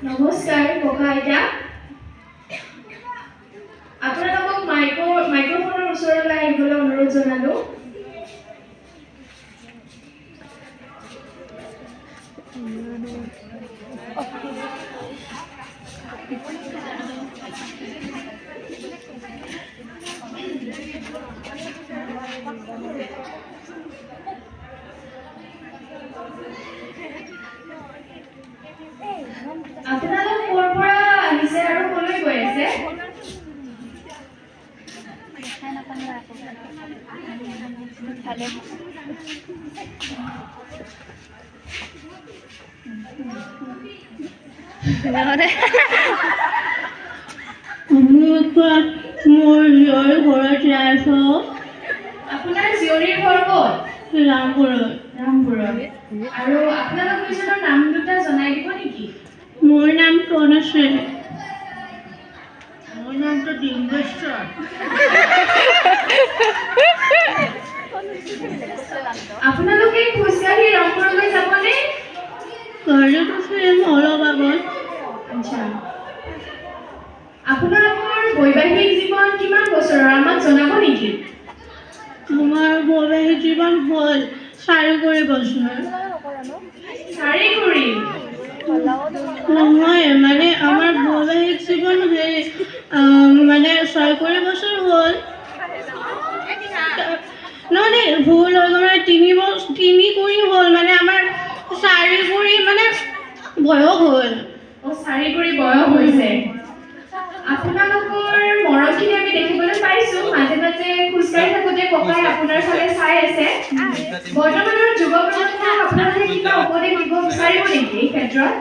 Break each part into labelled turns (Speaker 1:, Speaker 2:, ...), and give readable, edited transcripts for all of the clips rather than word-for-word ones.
Speaker 1: নমস্কাৰ ককা আইতা আপোনালোকক মাইক্ৰফোনৰ ওচৰলৈ আহিবলৈ অনুৰোধ জনালো আপোনালোক ক'ৰ পৰা আহিছে আৰু ক'লৈ গৈ আছে আপোনাৰ জীয়ৰীৰ ঘৰ ক'ত ৰামপুৰত আৰু আপোনালোক দুজনৰ নাম দুটা জনাই দিব নেকি
Speaker 2: মোৰ নাম প্ৰণশ্ৰী মোৰ নামটো ডিম্বেশ্বৰ
Speaker 1: আপোনালোকে খোজকাঢ়ি ৰামপুৰলৈ যাবনে
Speaker 2: গাড়ীত উঠিম অলপ আগত
Speaker 1: আচ্ছা আপোনালোকৰ বৈবাহিক জীৱন কিমান বছৰৰ আমাক জনাব নেকি
Speaker 2: আমাৰ বৈবাহিক জীৱন হ'ল 4 বছৰ
Speaker 1: 4
Speaker 2: নহয় মানে আমাৰ বৈবাহিক জীৱন মানে 6 বছৰ হ'ল নহয় ভুল হৈ গ'ল মানে 3 কৰি হ'ল মানে আমাৰ 4 কৰি মানে বয়স হ'ল
Speaker 1: 4 কৰি বয়স হৈছে আপোনালোকৰ মৰমখিনি আমি দেখিবলৈ পাইছো মাজে মাজে খোজকাঢ়ি থাকোঁতে ককাই আপোনাৰ ফালে চাই আছে বৰ্তমানৰ যুৱ প্ৰজন্মক আপোনালোকে কিবা উপদেশ দিব বিচাৰিব নেকি এই ক্ষেত্ৰত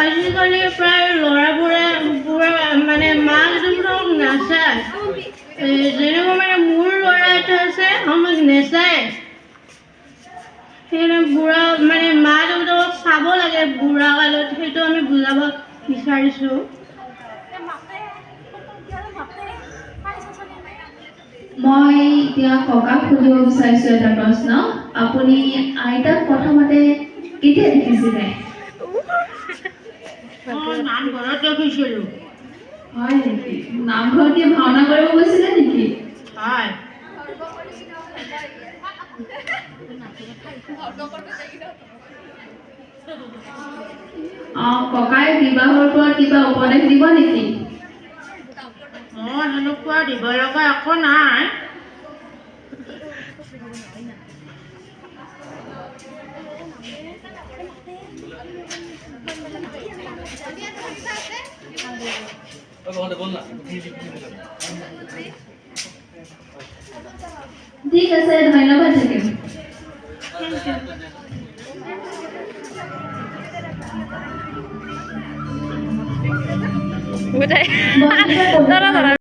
Speaker 2: আজিকালি প্ৰায় ল'ৰাবোৰে মানে মাক দেউতাকক নাচায় যেনেকুৱা মানে মোৰ ল'ৰা এটা আছে আমাক নেচায় সেইকাৰণে বুঢ়া মানে মা দেউতাকক চাব লাগে বুঢ়া কালত সেইটো আমি বুজাব বিচাৰিছোঁ
Speaker 1: মই এতিয়া ককাক সুধিব বিচাৰিছোঁ এটা প্ৰশ্ন আপুনি আইতাক প্ৰথমতে কেতিয়া দেখিছিলে
Speaker 2: নামঘৰত দেখিছিলোঁ
Speaker 1: হয় নেকি নামঘৰত কি ভাওনা কৰিব গৈছিলে নেকি
Speaker 2: হয়
Speaker 1: ককাই বিবাহৰ ওপৰত কিবা উপদেশ দিব নেকি
Speaker 2: সেনেকুৱা দিব লগা একো নাই
Speaker 1: ঠিক আছে ধন্যবাদ থাকিম
Speaker 3: Udah.